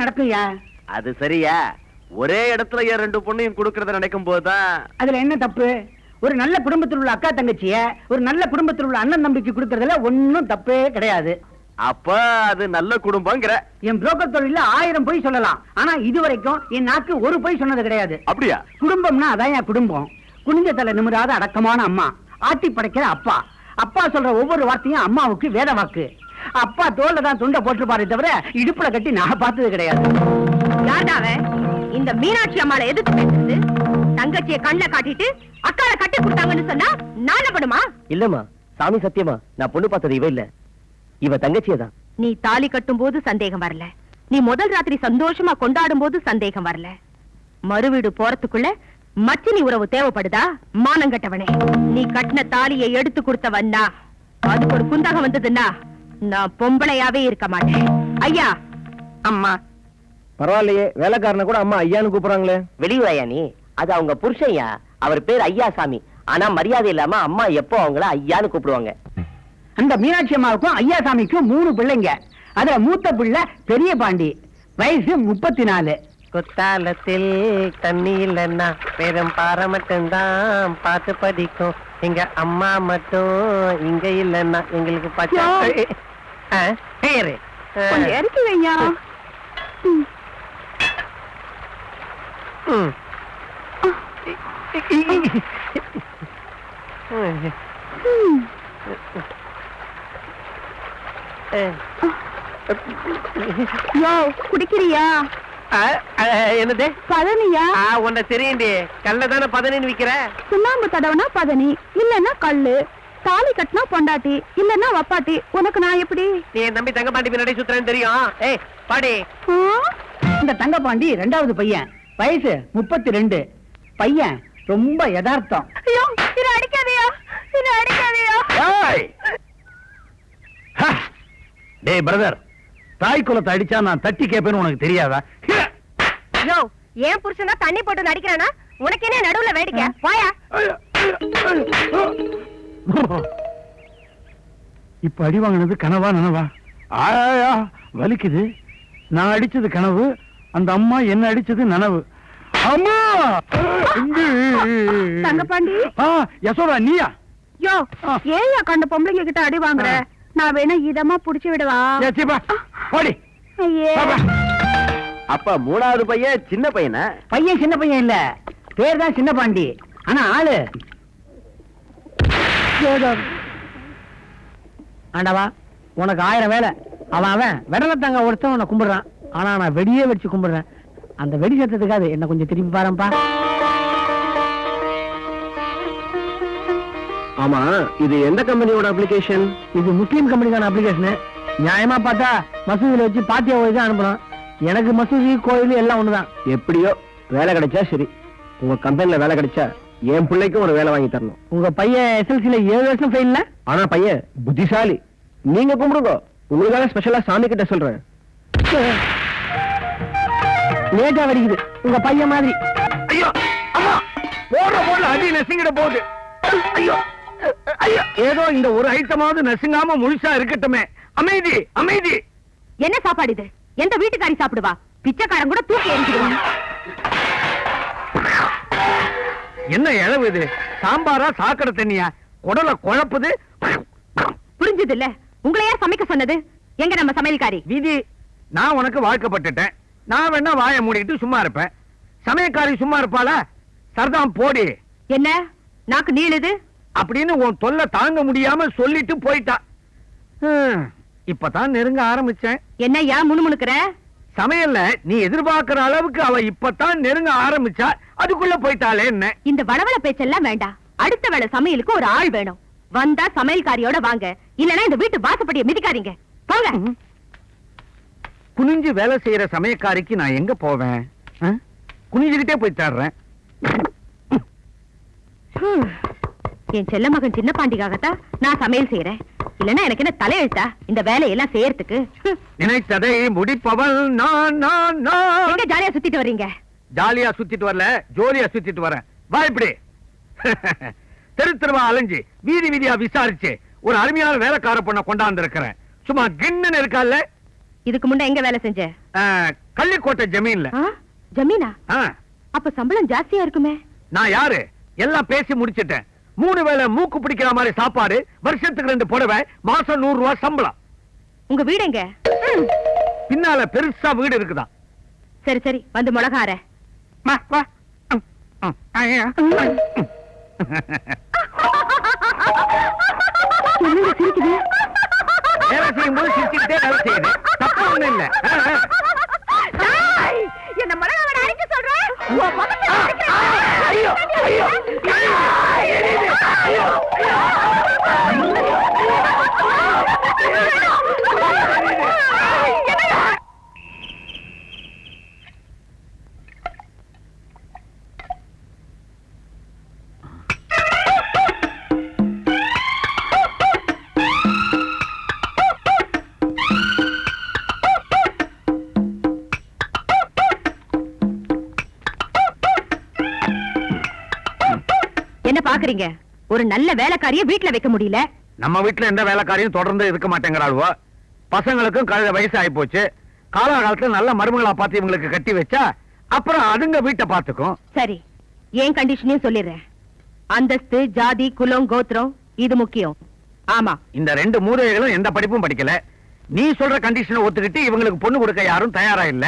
நடக்கும்யா. அது சரியா? ஒரே இடத்துல ஏன் ரெண்டு பொண்ணையும் கொடுக்கறத நினைக்கும் போதுதான். அதுல என்ன தப்பு? ஒரு நல்ல குடும்பத்தில் உள்ள அக்கா தங்கச்சிய ஒரு நல்ல குடும்பத்தில் உள்ள அண்ணன் தம்பிக்கு கொடுக்கறதுல ஒன்னும் தப்பே கிடையாது. அப்ப அது நல்ல குடும்பங்கிற. என் புரோக்கர் தொழில 1000 பொய் சொல்லலாம், ஆனா இதுவரைக்கும் என் நாக்கு ஒரு பொய் சொன்னது கிடையாது. அப்படியா? குடும்பம்னா அதான் என் குடும்பம். குனிஞ்ச தலை நிமிராத அடக்கமான அம்மா, ஆட்டி படைக்கிற அப்பா. அப்பா சொல்ற ஒவ்வொரு வார்த்தையும் அம்மாவுக்கு வேத வாக்கு. அப்பா தோல்ல தான் துண்டை போட்டுப்பாரு தவிர இடுப்புல கட்டி நான் பார்த்தது கிடையாது. யார்டாவ இந்த மீனாட்சி அம்மாளை எதிர்த்து பேசுறது? தங்கச்சியை கண்ணில் காட்டிட்டு அக்கால கட்டி கொடுத்தாங்கன்னு சொன்னா நானப்படுமா? இல்லம்மா, சாமி சத்தியமா நான் பொண்ணு பார்த்தது இவ இல்ல, இவ தங்கச்சியே தான். நீ தாலி கட்டும் போது சந்தேகம் வரல, நீ முதல் ராத்திரி சந்தோஷமா கொண்டாடும் போது சந்தேகம் வரல, மறுவீடு போறதுக்குள்ள மச்சினி உறவு தேவைப்படுதா? மானங்கட்டவனே, நீ கட்டின தாலியை எடுத்து கொடுத்தவன்னா அதுக்கு ஒரு குந்தகம் வந்ததுன்னா நான் பொம்பளையாவே இருக்க மாட்டேன். ஐயா அம்மா பரவாயில்லையே, வேலைக்காரனை கூட அம்மா ஐயான்னு கூப்பிடுறாங்களே. வெளியூர் ஐயா நீ, அது அவங்க புருஷன்யா, அவர் பேர் ஐயா சாமி. ஆனா மரியாதை இல்லாம அம்மா எப்போ அவங்கள ஐயான்னு கூப்பிடுவாங்க. அந்த மீனாட்சி அம்மாவுக்கும் ஐயாசாமிக்கும் 3 பிள்ளைங்க. அதுல மூத்த பிள்ளை பெரிய பாண்டி, வயசு 34. குத்தாலத்தில் தண்ணி இல்லன்னா பெரும் பாறை மட்டும்தான் பார்த்து படிக்கும். எங்க அம்மா மட்டும் இங்க இல்லன்னா எங்களுக்கு இறக்கி வையா. குடிக்கிறியா? என்னது பதனியா? உன்னை தெரியுண்டி, கல்ல தானே பதனின்னு விக்கிற. சுண்ணாம்பு தடவனா பதனி, இல்லன்னா கல்லு. தாலி கட்டினா பொண்டாட்டி, இல்லன்னா வப்பாட்டி. உனக்கு நான் எப்படி? நீ என் தம்பி தங்க பாண்டி பின்னாடி சுத்துறேன்னு தெரியும். ஏய் பாடி. இந்த தங்க பாண்டி 2வது பையன், வயசு 32. பையன் ரொம்ப யதார்த்தம். ஐயோ, இத அடிக்காதயா, இத அடிக்காதயா. டேய் பிரதர், தாய் குலத்தை அடிச்சா நான் தட்டி கேப்பேன்னு உனக்கு தெரியாதா? யோ, ஏன் புருஷனா தண்ணி போட்டு நடிக்கிறானா? உனக்கு என்ன நடுவுல வேடிக்கை? வாயா. இப்ப அடி வாங்கினது கனவா நனவா? ஆயா வலிக்குது. நான் அடிச்சது கனவு, அந்த அம்மா என்ன அடிச்சது நனவு. அம்மா தங்கப்பாண்டி. யசோதா நீயா? யோ, ஏயா கண்ட பொம்பளைங்க கிட்ட அடி வாங்குற? நான் வேணா இதமா புடிச்சு விடவா? அப்ப 3வது பையன் சின்ன பையனா? பையன் சின்ன பையன் இல்ல, பேர் தான் சின்ன பாண்டி, ஆனா ஆளு. ஆண்டவா, உனக்கு 1000 வேலை. அவன் விடலத்தாங்க ஒருத்தன் உன்னை கும்பிடுறான், ஆனா நான் வெடியே வச்சு கும்பிடுறேன். அந்த வெடி சத்தத்துக்காது என்ன கொஞ்சம் திரும்பி பாருப்பா. ஆமா, இது எந்த கம்பெனியோட அப்ளிகேஷன்? இது முஸ்லீம் கம்பெனிக்கான அப்ளிகேஷன். நியாயமா பார்த்தா மசூதியில வச்சு பாத்தியா போய் தான் அனுப்பணும். எனக்கு மசூதி கோயில் எல்லாம் ஒண்ணுதான். எப்படியோ வேலை கிடைச்சா சரி. உங்க கம்பெனில வேலை கிடைச்சா என் பிள்ளைக்கும் ஒரு வேலை வாங்கி தரணும். உங்க பையன் SLCல 7 வருஷம் ஃபெயில்ல. ஆனா பையன் புத்திசாலி. நீங்க கும்பிடுங்க, உங்களுக்காக ஸ்பெஷலா சாமி கிட்ட சொல்றேன். லேட்டா வடிக்குது உங்க பையன் மாதிரி. ஐயோ அம்மா, போடுற அடி நெசிங்கிட போகுது. ஐயோ ஐயோ, ஏதோ இந்த ஒரு ஐட்டமாவது நெசிங்காம முழுசா இருக்கட்டுமே. அமைதி அமைதி. என்ன சாப்பாடு இது? எந்த வீட்டுக்காரி சாப்பிடுவா? பிச்சைக்காரன் கூட தூக்கி எறிஞ்சிடுவான். என்ன இழவு இது? சாம்பாரா சாக்கடை தண்ணியா? குடல குழப்புது. புரிஞ்சது இல்ல? உங்களை யார் சமைக்க சொன்னது? எங்க நம்ம சமையல்காரி? விதி. நான் உனக்கு வாழ்க்கப்பட்டுட்டேன். நான் வேணா வாயை மூடிட்டு சும்மா இருப்பேன். சமயக்காரி சும்மா இருப்பாளா? சர்தாம் போடி. என்ன நாக்கு நீளுது அப்படின்னு உன் தொல்லை தாங்க முடியாம சொல்லிட்டு போயிட்டா. இப்பதான் நெருங்க ஆரம்பிச்சேன். என்னையா முணுமுணுக்கிற? சமையல்ல நீ எதிர்பார்க்கிற அளவுக்கு அவ இப்பதான் நெருங்க ஆரம்பிச்சா, அதுக்குள்ள போயிட்டாளே என்ன? இந்த வளவள பேச்செல்லாம் வேண்டாம். அடுத்த வேளை சமையலுக்கு ஒரு ஆள் வேணும். வந்தா சமையல்காரியோட வாங்க, இல்லனா இந்த வீட்டு வாசப்படியை மிதிக்காதீங்க. போங்க. குனிஞ்சு வேலை செய்யற சமயக்காரிக்கு நான் எங்க போவேன்? குனிஞ்சுகிட்டே போய் தேடுறேன். என் செல்ல மகன் சின்ன பாண்டிக்காகத்தான் நான் சமையல் செய்யறேன். இல்லன்னா எனக்கு என்ன தலையெழுத்தா இந்த வேலையெல்லாம் செய்யறதுக்கு? நினைத்ததை முடிப்பவள் நான் நான் நான். எங்க ஜாலியா சுத்திட்டு வர்றீங்க? ஜாலியா சுத்திட்டு வரல, ஜோலியா சுத்திட்டு வரேன். வா இப்படி. தெரு தெருவா அலைஞ்சு வீதி வீதியா விசாரிச்சு ஒரு அருமையான வேலைக்கார பொண்ண கொண்டாந்து இருக்கிறேன். சும்மா கிண்ணன் இருக்கால. இதுக்கு முன்ன எங்க வேலை செஞ்ச? கள்ளிக்கோட்டை ஜமீன்ல. ஆ, ஜமீனா? ஆ, அப்ப சம்பளம் ஜாஸ்தியா இருக்குமே. நான் யாரு எல்லாம் பேசி முடிச்சிட்டேன். 3 வேளை மூக்கு பிடிக்கிற மாதிரி சாப்பாடு, வருஷத்துக்கு 2 புடவை, மாசம் 100 ரூபாய் சம்பளம். உங்க வீடு எங்க? பின்னால பெருசா வீடு இருக்குதா. சரி சரி, வந்து மிளகா அரை. வா, வா. ஐயா. என்னங்க சிரிக்குது? வேலை செய்யும் போது சிரிச்சுக்கிட்டே வேலை செய்யுது. தப்பு ஒண்ணும் இல்ல. என்ன மிளகா வடை அரைக்க சொல்றேன். ஐயோ, ஐயோ, என்ன பாக்குறீங்க? ஒரு நல்ல வேலைக்காரிய வீட்டுல வைக்க முடியல. நம்ம வீட்டுல எந்த வேலைக்காரியும் தொடர்ந்து இருக்க மாட்டேங்கிறாளுவோ. பசங்களுக்கும் கழுத வயசு ஆகி போச்சு. காலகாலத்துல நல்ல மருமகளா பார்த்து இவங்களுக்கு கட்டி வச்சா அப்புறம் அதுங்க வீட்டை பார்த்துக்கும். சரி, ஏன் கண்டிஷனையும் சொல்லிடுறேன். அந்தஸ்து, ஜாதி, குலம், கோத்திரம் இது முக்கியம். ஆமா, இந்த 2 மூதைகளும் எந்த படிப்பும் படிக்கல. நீ சொல்ற கண்டிஷனை ஒத்துக்கிட்டு இவங்களுக்கு பொண்ணு கொடுக்க யாரும் தயாரா இல்ல.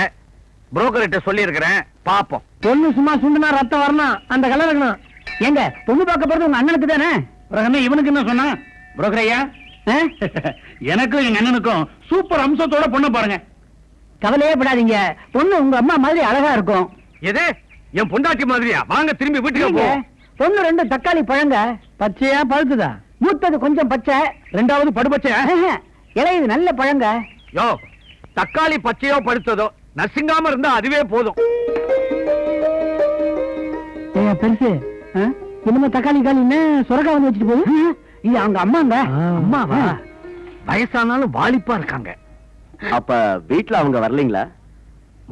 புரோக்கர்கிட்ட சொல்லி இருக்கிறேன், பாப்போம். பொண்ணு சும்மா சுண்டுனா ரத்தம் வரணும், அந்த கலர் இருக்கணும். ஏங்க, பொண்ணு பார்க்க போறது உங்க அண்ணனுக்கு தானே? இவனுக்கு என்ன சொன்னா? புரோக்கர் ஐயா, எனக்கும் எங்க அண்ணனுக்கும் சூப்பர் அம்சத்தோட பொண்ணு பாருங்க. கவலையே படாதீங்க, பொண்ணு உங்க அம்மா மாதிரி அழகா இருக்கும். எது என் பொண்டாட்டி மாதிரியா? வாங்க திரும்பி வீட்டுக்கு இல்லைங்க, போ. பொண்ணு 2 தக்காளி பழங்க. பச்சையா பழுத்துதா? மூத்தது கொஞ்சம் பச்சை, 2வது படுபச்சை. இலையுது நல்ல பழங்க. யோ, தக்காளி பச்சையோ படுத்ததோ நசுங்காம இருந்தா அதுவே போதும். பெருசு இனிமே தக்காளி காலின்னு சுரக்கா வந்து வச்சுட்டு போகுது. இது அவங்க அம்மாங்க. அம்மாவா? வயசானாலும் வாலிப்பா இருக்காங்க. அப்ப வீட்டுல அவங்க வரலீங்களா?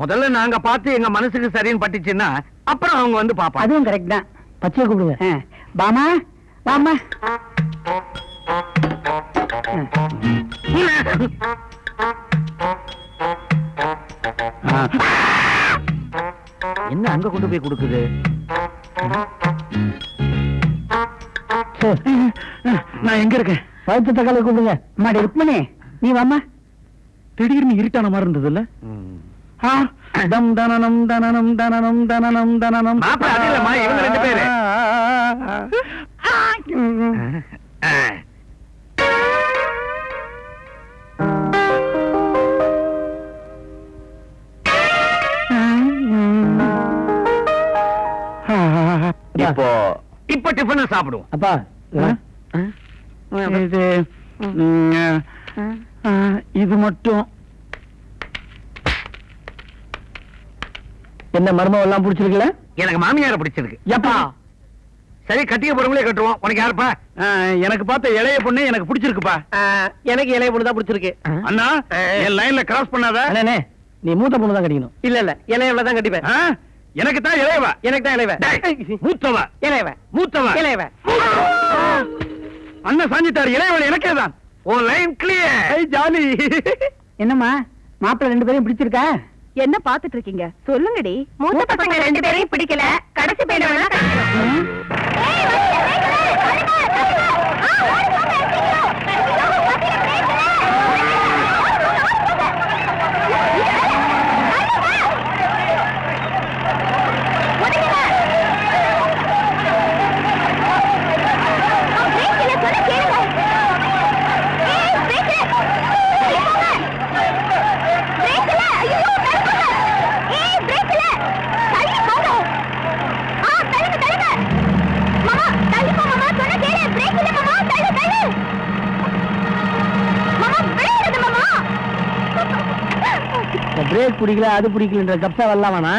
முதல்ல நாங்க பார்த்து எங்க மனசுக்கு சரின்னு பட்டுச்சுன்னா அப்புறம் அவங்க வந்து பாப்பாங்க. அதுவும் கரெக்ட் தான். பச்சையை கூப்பிடுங்க. பாமா, பாமா. என்ன அங்க கொண்டு போய் கொடுக்குது? நான் எங்க இருக்கேன்? பழுத்த தக்காளி கூப்பிடுங்க. அம்மாடி ருக்மணி, நீ வாமா. திடீர்னு இருட்டான மாதிரி இருந்தது இல்ல? தம் தனனம் தனனம் தனனம் தனனம் தனனம். மாப்பிள்ளை அது இல்லம்மா, இவங்க 2 பேரு. இப்ப டிஃபன் சாப்பிடுவோம். அப்பா, இது இது மட்டும் என்ன மர்மம் எல்லாம் பிடிச்சிருக்கல? எனக்கு மாமியார பிடிச்சிருக்கு. எப்பா? சரி, கட்டிய பொறுங்களே கட்டுவோம். உனக்கு யாருப்பா? எனக்கு பார்த்த இளைய பொண்ணு எனக்கு பிடிச்சிருக்குப்பா. எனக்கு இளைய பொண்ணு தான் பிடிச்சிருக்கு. அண்ணா, என் லைன்ல கிராஸ் பண்ணாத. அண்ணே, நீ மூத்த பொண்ணு தான் கட்டிக்கணும். இல்ல இல்ல, இளையவள தான் கட்டிப்பேன். எனக்கு தான் இளையவா. எனக்கு தான் இளையவ. மூத்தவ. இளையவ. மூத்தவ. இளையவ. அண்ணன் சாஞ்சிட்டாரு. இளையவள் எனக்கே தான். ஓ லைன் கிளியர். ஜாலி. என்னம்மா, மாப்பிள்ளை 2 பேரையும் பிடிச்சிருக்கா? என்ன பாத்துட்டு இருக்கீங்க? சொல்லுங்கடி. மூத்த பசங்க 2 பேரையும் பிடிக்கல, கடைசி பையனை வேணா கட்டிக்கணும். பிரேக் பிடிக்கல, அது பிடிக்கலன்ற கப்சா வரலாம் வேணா.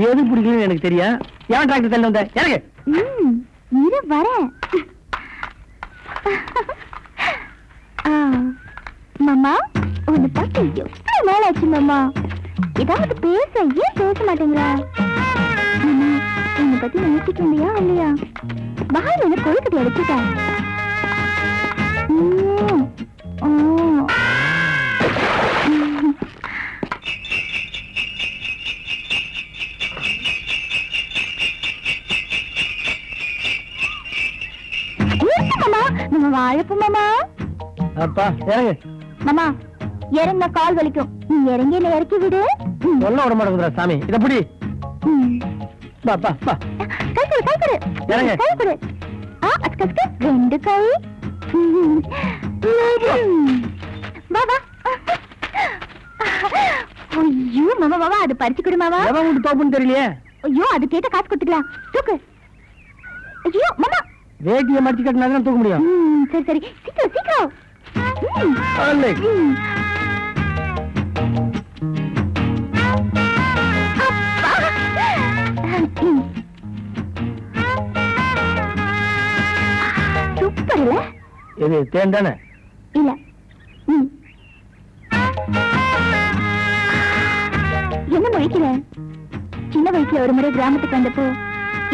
எது பிடிக்கலன்னு எனக்கு தெரியும். ஏன் டிராக்டர் தள்ளி வந்த? எனக்கு இரு வரேன். மாமா, உன்னை பார்த்து எவ்வளவு நாள் ஆச்சு மாமா. ஏதாவது பேச, ஏன் பேச மாட்டேங்கிற? மாமா, என்னை பத்தி நினைச்சிட்டு இருந்தியா இல்லையா? பாய் என்ன கொழுக்கட்டி அடிச்சுட்டேன். வாழைப்பூ மாமா. அப்பா இறங்கு. மாமா இறங்க கால் வலிக்கும். நீ இறங்கி என்ன இறக்கி விடு. சொல்ல விட மாட்டேங்குதுடா சாமி. இத புடி. பா பா பா. கை கொடு கை கொடு. இறங்கு. கை கொடு. அஸ்கஸ்க 2 கை. வா வா. ஐயோ மாமா மாமா அது பறிச்சு கொடு மாமா. எவன் வீட்டு தோப்புன்னு தெரியலையே. ஐயோ அது கேட்ட காசு கொடுத்துக்கலாம். தூக்கு. ஐயோ மாமா வேட்டியை மடிச்சு கட்டினா தூக்க முடியும். சரி சரி சீக்கிரம் சீக்கிரம். அல்லே. சூப்பர் இல்ல? இது தேன் தானே? இல்ல. என்ன முழிக்கிற? சின்ன வயசுல ஒரு முறை கிராமத்துக்கு வந்தப்போ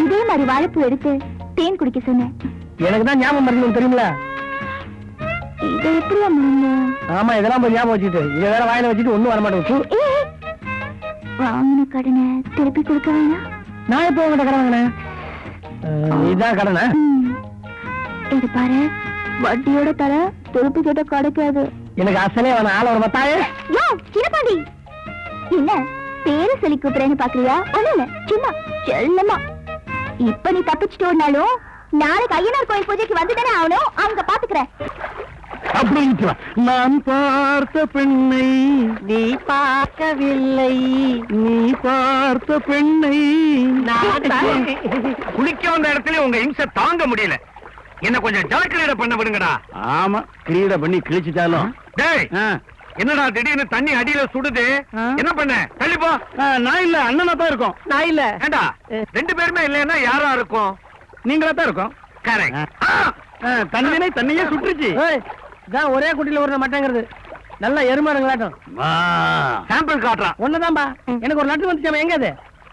இதே மாதிரி வாழைப்பூ எடுத்து தேன் குடிக்க சொன்னேன். எனக்கு தான் ஞாபகம் மறந்து தெரியுமில. இதை எப்படியா முடியுங்க? ஆமா இதெல்லாம் போய் ஞாபகம் வச்சுட்டு இதை வேற வாயில வச்சுட்டு ஒண்ணும் வர மாட்டேங்குது. வாங்கின கடனை திருப்பி கொடுக்க வேணாம். நான் எப்போ உங்கள்கிட்ட கடன் வாங்கினேன்? இதான் கடனா? இது பாரு வட்டியோட தர திருப்பி கேட்ட கிடைக்காது. எனக்கு அசலே வேணாம். ஆள் ஒரு மத்தாயே. யோ சின்னபாண்டி என்ன பேரு சொல்லி கூப்பிடுறேன்னு பாக்குறியா? ஒண்ணு இல்ல சும்மா செல்லமா. இப்ப நீ தப்பிச்சுட்டு ஓடினாலும் நாளைக்கு ஐயனார் கோயில் பூஜைக்கு வந்துதானே ஆகணும். அவங்க பாத்துக்கிறேன். அப்படி நான் பார்த்த பெண்ணை நீ பார்க்கவில்லை, நீ பார்த்த பெண்ணை குளிக்க வந்த இடத்துல உங்க இம்சை தாங்க முடியல. என்ன கொஞ்சம் ஜலக்கிரீட பண்ண விடுங்கடா. ஆமா கிரீட பண்ணி கிழிச்சிட்டாலும். டேய் என்னடா திடீர்னு தண்ணி அடியில சுடுது? என்ன பண்ண? தள்ளிப்போ. நான் இல்ல அண்ணனா தான் இருக்கும். நான் இல்ல. ஏண்டா 2 பேருமே இல்லைன்னா யாரா இருக்கும்? நீங்களா தான் இருக்கும். கரெக்ட். தண்ணினே தண்ணியே சுட்டுருச்சு. இதான் ஒரே குட்டியில ஒரு மாட்டேங்கிறது. நல்லா எருமாடுங்களாட்டம். சாம்பிள் காட்டுறான். ஒண்ணுதான்பா. எனக்கு ஒரு லெட்டர் வந்துச்சாம. எங்க அது?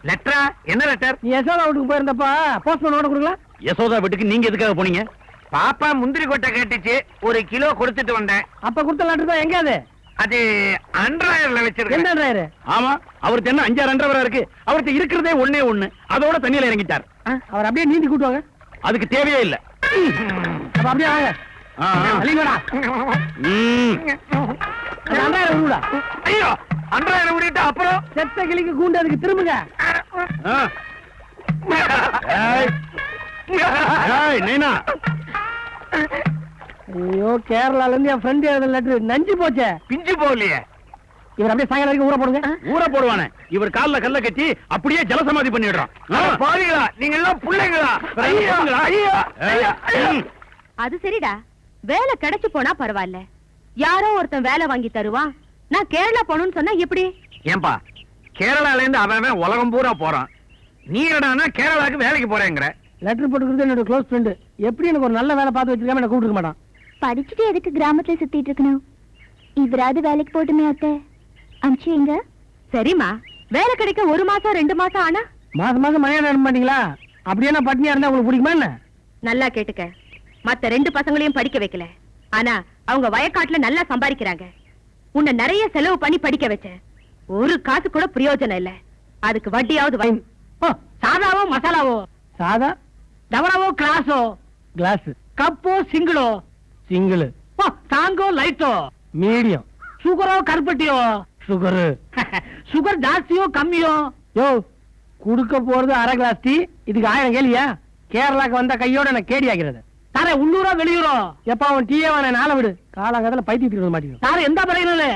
லெட்டரா? என்ன லெட்டர்? நீ யசோதா வீட்டுக்கு போயிருந்தப்பா போஸ்ட்மேன் ஓட கொடுக்கலாம். யசோதா வீட்டுக்கு நீங்க எதுக்காக போனீங்க? பாப்பா முந்திரி கொட்டை கேட்டுச்சு, 1 கிலோ கொடுத்துட்டு வந்தேன். அப்ப கொடுத்த லெட்டர் தான். எங்க அது? அது அண்டர்வயர்ல வச்சிருக்கேன். என்ன டிரைவர்? ஆமா, அவருக்கு என்ன 5 அண்டர்வயர் இருக்கு. அவருக்கு இருக்கிறதே ஒண்ணே ஒண்ணு. அதோட தண்ணியில இறங்கிட்டார். அவர் அப்படியே நீந்தி கூட்டுவாங்க. அதுக்கு தேவையே இல்ல. அப்ப அப்படியே வாங்க. அலிங்கடா. அண்டர்வயர் விடுடா. ஐயோ அண்டர்வயர் விட்டுட்டு அப்புறம் செத்த கிளிக்கு கூண்டு அதுக்கு திரும்புங்க. நைனா. ஐயோ கேரளால இருந்து என் ஃப்ரெண்ட் எழுத லெட்டர் நஞ்சு போச்சே. பிஞ்சு போகலையே. இவர் அப்படியே சாயங்காலம் வரைக்கும் ஊற போடுங்க. ஊற போடுவானே. இவர் கால்ல கல்ல கட்டி அப்படியே ஜலசமாதி பண்ணிடுறான். பாவிகளா நீங்க எல்லாம் புள்ளைங்களா? அது சரிடா, வேலை கிடைச்சு போனா பரவாயில்ல. யாரோ ஒருத்தன் வேலை வாங்கி தருவான். நான் கேரளா போகணும்னு சொன்னா எப்படி? ஏன்பா கேரளால இருந்து அவன் உலகம் பூரா போறான். நீ என்னடானா கேரளாக்கு வேலைக்கு போறேங்கிற? லெட்டர் போட்டுக்கிறது என்னோட க்ளோஸ் ஃப்ரெண்டு. எப்படி எனக்கு ஒரு நல்ல வேலை பார்த்து வச்சிருக்காம என்ன கூப்பிட்டு மாட்டான். படிச்சுட்டு எதுக்கு கிராமத்துல சுத்திட்டு இருக்கணும்? இவராது வேலைக்கு போட்டுமே அத்தை. அமிச்சு எங்க? சரிம்மா, வேலை கிடைக்க 1 மாசம் 2 மாசம் ஆனா மாசம் மாசம் மணியா அனுப்ப மாட்டீங்களா? அப்படியே நான் பட்னியா இருந்தா உங்களுக்கு பிடிக்குமா என்ன? நல்லா கேட்டுக்க. மத்த 2 பசங்களையும் படிக்க வைக்கல. ஆனா அவங்க வயக்காட்டுல நல்லா சம்பாதிக்கிறாங்க. உன்னை நிறைய செலவு பண்ணி படிக்க வச்சேன். ஒரு காசு கூட பிரயோஜனம் இல்ல. அதுக்கு வட்டியாவது சாதாவோ மசாலாவோ, சாதா டவராவோ கிளாஸோ, கிளாஸ் கப்போ சிங்கிளோ, சிங்கிள் தாங்கோ லைட்டோ, மீடியம் சுகரோ கருப்பட்டியோ, சுகரு சுகர் ஜாஸ்தியோ கம்மியோ. யோ குடுக்க போறது 1/2 கிளாஸ் டீ. இதுக்கு 1000 கேளியா? கேரளாக்கு வந்த கையோட நான் கேடி ஆகிறது. தாரே உள்ளூரோ வெளியூரோ? எப்ப அவன் டீயே வேணா நாளை விடு. காலங்காலத்துல பைத்தியத்துக்கு மாட்டேங்குது. தாரே எந்த பறையில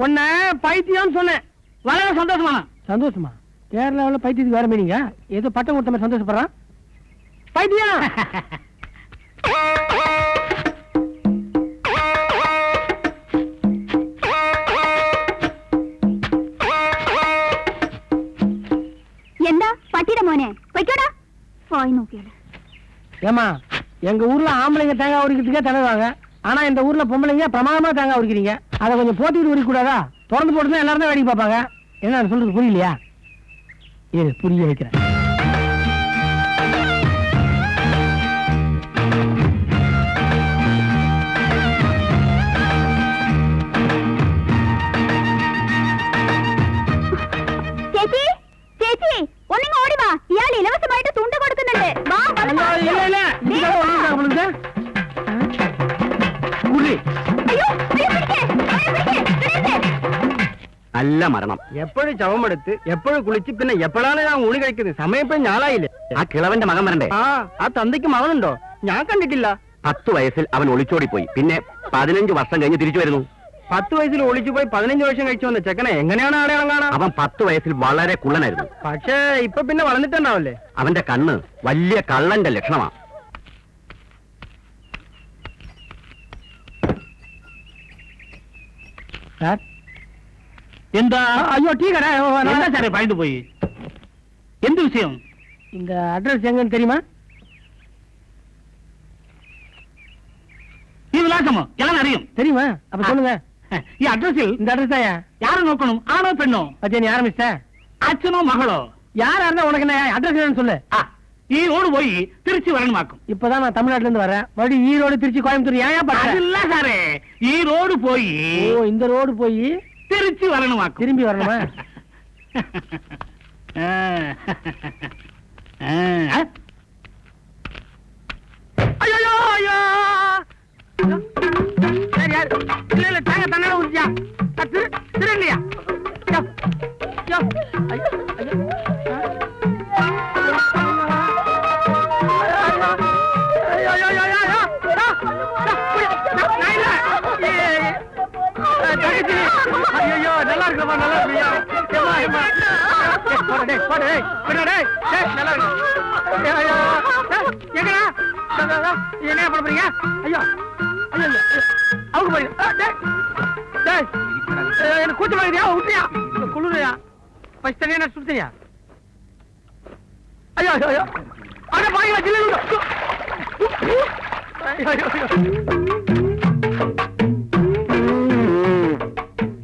உன்ன பைத்தியம்னு சொன்னேன். வளர சந்தோஷமா? சந்தோஷமா? கேரளாவுல பைத்தியத்துக்கு வேற மீனிங்க. ஏதோ பட்டம் கொடுத்த மாதிரி சந்தோஷப்படுறான். பைத்தியம். என்ன பட்டிட மோனே வைக்கடா. பாய் நோக்கியல. ஏமா எங்க ஊர்ல ஆம்பளைங்க தேங்காய் உரிக்கிறதுக்கே தடவாங்க. ஆனா இந்த ஊர்ல பொம்பளைங்க பிரமாதமா தேங்காய் உரிக்கிறீங்க. அதை கொஞ்சம் போட்டிட்டு உரிக்க கூடாதா? திறந்து போட்டு எல்லாரும் தான் வேடிக்கை பார்ப்பாங்க. என்ன சொல்றது புரியலையா? இது புரிய வைக்கிறேன். ചേച്ചി ചേച്ചി ഒന്നിങ്ങ് ഓടി വാ. ഇയാൾ ഇലവസമായിട്ട് തുണ്ട് കൊടുക്കുന്നുണ്ട്. വാ இல்ல இல்ல இதுக்காக ஒண்ணும் നല്ല മരണം. എപ്പോഴും ചവമെടുത്ത് എപ്പോഴും കുളിച്ച് പിന്നെ എപ്പോഴാണ് ഞാൻ ഊണ് കഴിക്കുന്നത്? സമയം ഇപ്പൊ ഞാളായില്ലേ? ആ കിളവന്റെ മകൻ വരണ്ടേ? ആ തന്തയ്ക്ക് മകനുണ്ടോ? ഞാൻ കണ്ടിട്ടില്ല. 10 വയസ്സിൽ അവൻ ഒളിച്ചോടിപ്പോയി. പിന്നെ 15 വർഷം കഴിഞ്ഞ് തിരിച്ചു വരുന്നു. 10 വയസ്സിൽ ഒളിച്ചു പോയി 15 വർഷം കഴിച്ചു വന്ന ചെക്കനെ എങ്ങനെയാണ് അടയാളം കാണാം? അവൻ 10 വയസ്സിൽ വളരെ കുള്ളനായിരുന്നു. പക്ഷേ ഇപ്പൊ പിന്നെ വളർന്നിട്ടുണ്ടാവല്ലേ? അവന്റെ കണ്ണ് വലിയ കള്ളന്റെ ലക്ഷണമാ. എന്താ? അയ്യോ ടീ கடை എന്താ സാറേ പഴുതു പോയി? എന്ത് വിഷയം? இந்த அட்ரஸ் எங்கன்னு தெரியுமா? ഈ വിലാസമോ? എല്ലാം അറിയും. தெரியுமா? அப்ப சொல்லுங்க. ഈ അഡ്രസ്സിൽ இந்த அட்ரஸ் தாயா? யாரை നോക്കണം? ആണോ പെണ്ണോ? பச்சே நீ ஆரம்பிச்ச? അച്ഛനോ മകളോ? யாரா இருந்தா உனக்கு என்ன அட்ரஸ் என்னன்னு சொல்லு. ഈ റോഡ് പോയി തിരിച്ചു വരണമാക്കും. இப்பதான் நான் தமிழ்நாட்டுல இருந்து வரேன். மறுபடியும் ஈரோடு திருச்சி கோயம்புத்தூர் ஏன் பண்ற? അതില്ല സാറേ, ഈ റോഡ് പോയി ஓ இந்த ரோடு போய் തിരിച്ചു വരണമാക്കും. திரும்பி வரணுமா? ஐயோ ஐயோ யார் யார்? இல்ல இல்ல தாங்க தன்னால ஊத்தியா? திருடலையா? ஐயோ ஐயோ ஐயோ ஐயோ நல்லா இருக்குப்பா, நல்லா இருக்கியா? நல்லா இருக்கு. என்ன பண்ண போறீங்க? ஐயோ ஐயோ அவங்க போறீங்க. எனக்கு கூச்சம் வாங்கியா? விட்டியா? குளிரையா? ஃபர்ஸ்ட் தனியா நான் சுத்தியா? ஐயோ ஐயோ அட பாருங்க ஜில்லு. ஐயோ ஐயோ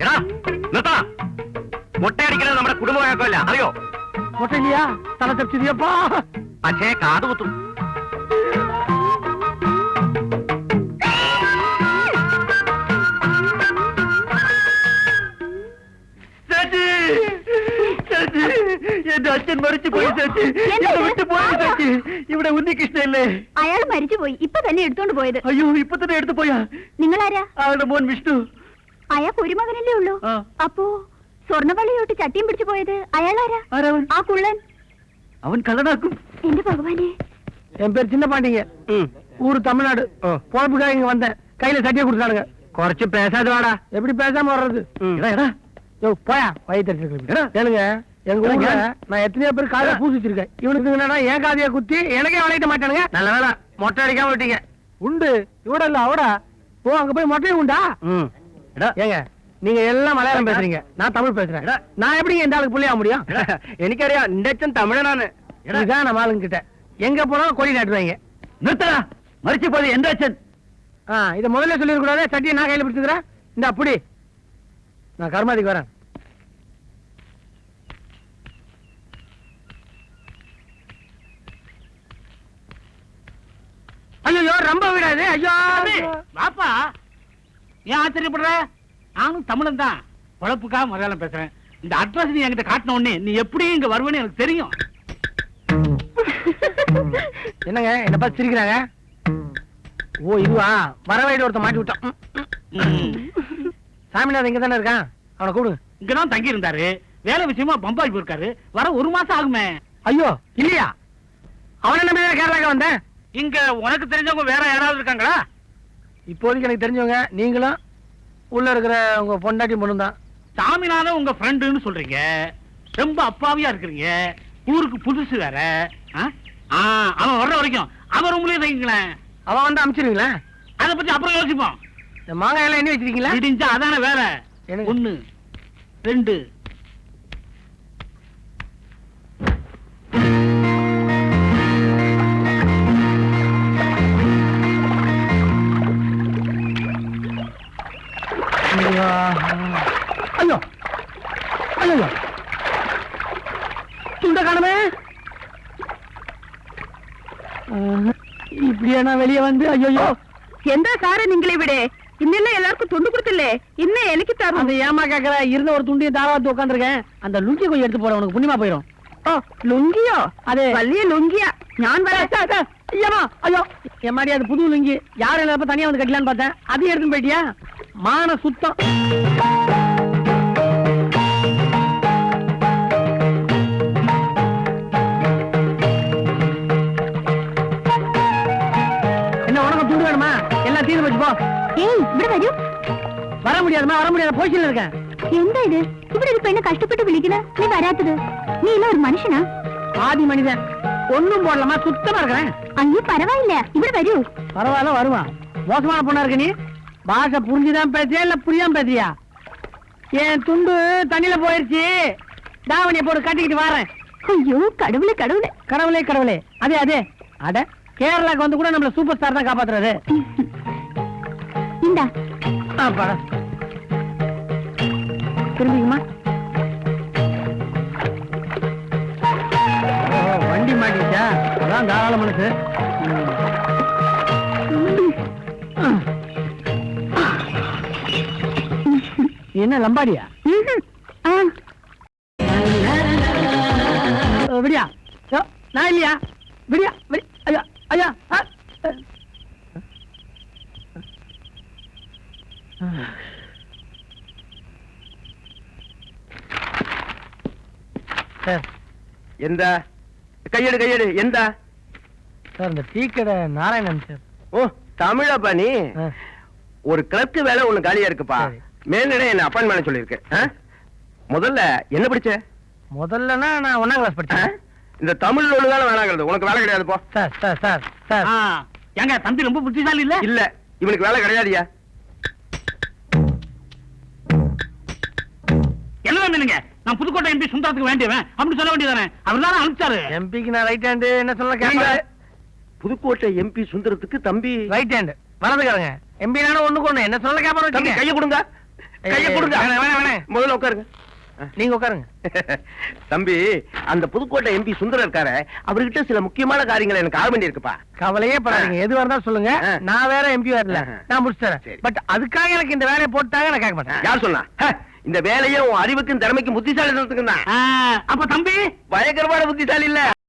എടാ നിർത്താ. മുട്ടയടിക്കുന്നത് നമ്മുടെ കുടുംബ വഴക്കമല്ല, അറിയോ? மொட்டை இல்லையா? தலை தப்பிச்சதுப்பா. പക്ഷേ കാത് കുത്തും. എന്റെ അച്ഛൻ മരിച്ചു പോയി ചേച്ചി. എന്നെ വിട്ടു പോയി ചേച്ചി. ഇവിടെ ഉണ്ണികൃഷ്ണല്ലേ? അയാൾ മരിച്ചുപോയി. ഇപ്പൊ തന്നെ എടുത്തോണ്ട് പോയത്. അയ്യോ ഇപ്പൊ തന്നെ എടുത്തു പോയാ? നിങ്ങളാരാ? അവരുടെ മോൻ വിഷ്ണു. അയാൾക്ക് ഒരു മകനല്ലേ ഉള്ളൂ? ആ. അപ്പോ സ്വർണ്ണവള്ളിയോട്ട് ചട്ടിയും പിടിച്ചു പോയത് അയാളാരാ? ആരാവൻ? ആ കുള്ളൻ. അവൻ കള്ളനാക്കും. എന്റെ ഭഗവാനെ. என் பேர் சின்ன பாண்டிங்க. ஊரு தமிழ்நாடு. பொழப்புக்காக இங்க வந்தேன். கையில சட்டியை கொடுத்தானுங்க. കുറച്ച് പേശാതെ വാടാ. எப்படி பேசாம வர்றது? யோ போயா வயிற்று கேளுங்க. எங்க ஊர்ல நான் எத்தனையோ பேர் காதைய பூசி வச்சிருக்கேன். இவனுக்கு என்னன்னா என் காதைய குத்தி எனக்கே வளையிட்ட மாட்டானுங்க. நல்ல வேலை மொட்டை அடிக்காம விட்டீங்க. உண்டு இவட இல்ல அவடா. ஓ அங்க போய் மொட்டையும் உண்டா? ஏங்க நீங்க எல்லாம் மலையாளம் பேசுறீங்க, நான் தமிழ் பேசுறேன். நான் எப்படி இந்த ஆளுக்கு புள்ளியா முடியும்? എനിക്ക് അറിയാം, നിന്റെ അച്ഛൻ തമിഴനാണ്. இதான் நம்ம ஆளுங்க கிட்ட எங்க போனாலும் கொடி நாட்டுவாங்க. നിർത്തടാ, മരിച്ചു പോയത് എന്റെ അച്ഛൻ. இத முதல்ல சொல்லிட கூடாது. சட்டியை நான் கையில பிடிச்சுக்கிறேன். இந்த அப்படி நான் கர்மாதிக்கு வரேன். ஐயோ ரொம்ப விடாது. ஐயோ வாப்பா, ஏன் ஆச்சரியப்படுற? நானும் தமிழன் தான், பொழப்புக்காக மலையாளம் பேசுறேன். இந்த அட்ரஸ் நீ என்கிட்ட காட்டின உடனே நீ எப்படி இங்க வருவேன்னு எனக்கு தெரியும். என்னங்க என்ன பார்த்து சிரிக்கிறாங்க? ஓ இதுவா, வர வழியில ஒருத்த மாட்டி விட்டான். சாமிநாதன் இங்க தானே இருக்கான், அவனை கூப்பிடுங்க. இங்கதான் தங்கி இருந்தாரு, வேலை விஷயமா பம்பாய் போயிருக்காரு. வர 1 மாசம் ஆகுமே. ஐயோ இல்லையா? அவனை நம்பி கேரளாக்க வந்தேன். இங்க உனக்கு தெரிஞ்சவங்க வேற யாராவது இருக்காங்களா? இப்போதைக்கு எனக்கு தெரிஞ்சவங்க நீங்களும் உள்ள இருக்கிற உங்க பொண்டாட்டி பொண்ணு தான். சாமிநாதன் உங்க ஃப்ரெண்டுன்னு சொல்றீங்க, ரொம்ப அப்பாவியா இருக்கிறீங்க, ஊருக்கு புதுசு வேற. அவன் வர்ற வரைக்கும் அவன் ரூம்லயே தங்கிங்களேன். அவன் வந்து அனுப்பிச்சிருவீங்களா? அதை பத்தி அப்புறம் யோசிப்போம். இந்த மாங்காய் எல்லாம் என்ன வச்சிருக்கீங்களா? இடிஞ்சா அதான வேற. 1 2 ஐயோ ஐயோ துண்ட காணுமே. இப்படியா நான் வெளியே வந்து? ஐயோ எந்த சார நீங்களே விட இன்னெல்லாம் எல்லாருக்கும் துண்டு கொடுத்தில்லே, இன்னும் எனக்கு தரும். அந்த ஏமா கேக்குற? இருந்த ஒரு துண்டியை தாராத்து உட்காந்துருக்கேன். அந்த லுங்கி கொஞ்சம் எடுத்து போற, உனக்கு புண்ணியமா போயிடும். ஓ லுங்கியோ? அது வள்ளிய லுங்கியா? ஞான் வர ஐயமா ஐயோ என் மாதிரி அது புது லுங்கி. யாரும் இல்லாம தனியா வந்து கட்டலான்னு பார்த்தேன், அதையும் எடுத்துன்னு போயிட்டியா? மான சுத்தம். വരൂ வர முடியாதுமா வர முடியாது பொசிஷன்ல இருக்கேன். എന്താ ഇത് ഇവിടെ ഒരു പെണ്ണ് കഷ്ടപ്പെട്ട് വിളിക്കണ നീ വരാത്തത് നീ എല്ലാം ഒരു മനുഷ്യനാ ஆதி மனிதன் ஒண்ணும் போடலாமா சுத்தமா இருக்கிறேன். അയ്യോ പരവായില്ല ഇവിടെ വരൂ பரவாயில்ல வருவான். மோசமான பொண்ணா இருக்க நீ பாஷை புரிஞ்சுதான் பேசியா இல்ல புரியாம பேசியா? என் துண்டு தண்ணியில போயிருச்சு. தாவணியை போட்டு கட்டிக்கிட்டு வரேன். ஐயோ கடவுளே கடவுளே கடவுளே கடவுளே அதே அதே அட கேரளாக்கு வந்து கூட நம்மள சூப்பர் ஸ்டார் தான் காப்பாத்துறாரு. இந்தா பாடா திரும்பிக்குமா? வண்டி மாட்டிச்சா அதான் தாராள மனசு. என்ன லம்பாடியா? ம்ஹும். ஆ விடியா யோ, நான் இல்லையா? விடியா ஐயா ஐயா ஆ. சார் எந்த கையெடு எந்த சார் இந்த டீ கடை நாராயணன் சார். ஓ தமிழப்பா நீ ஒரு கிளர்க்கு வேலை ஒண்ணு காலியா இருக்குப்பா. சரி. மேல்நிலை என்ன அப்பாயின்மெண்ட் சொல்லிருக்கு. முதல்ல என்ன படிச்ச? முதல்லனா நான் 1ஆம் கிளாஸ் படிச்சேன். இந்த தமிழ் ஒழுங்கால வேணாங்கிறது உனக்கு வேலை கிடையாது போ. சார் சார் சார் சார் எங்க தம்பி ரொம்ப புத்திசாலி இல்ல? இல்ல இவனுக்கு வேலை கிடையாதுயா. என்ன மீனுங்க? நான் புதுக்கோட்டை எம்பி சுந்தரத்துக்கு வேண்டியவன் அப்படி சொல்ல வேண்டியதானே? அவர் தானே அனுப்பிச்சாரு. எம்பிக்கு நான் ரைட் ஹேண்ட் என்ன சொல்ல கேட்க. புதுக்கோட்டை எம்பி சுந்தரத்துக்கு தம்பி ரைட் ஹேண்ட் வலதுக்காரங்க. எம்பி நானும் ஒண்ணுக்கு ஒண்ணு என்ன சொல்ல கேட்பாரு. தம்பி கைய கொடுங்க. கைய கொடுங்க. வேணாம் வேணாம் வேணாம். முதல்ல உட்காருங்க. நீங்க உட்காருங்க. தம்பி அந்த புதுக்கோட்டை எம்பி சுந்தரம் இருக்காரு, அவர்கிட்ட சில முக்கியமான காரியங்களை எனக்கு ஆக வேண்டி இருக்குப்பா. கவலையே படாதீங்க. எதுவா இருந்தாலும் சொல்லுங்க. நான் வேற எம்பி வரல. நான் முடிச்சு சரி. தரேன். பட் அதுக்காக எனக்கு இந்த வேலையை போட்டாங்க நான் கேட்க மாட்டேன். யார் சொன்னா? இந்த வேலையை உன் அறிவுக்கும் திறமைக்கும் புத்திசாலித்தனத்துக்கும் தான். அப்ப தம்பி பயங்கரமான புத்திசாலி இல்ல.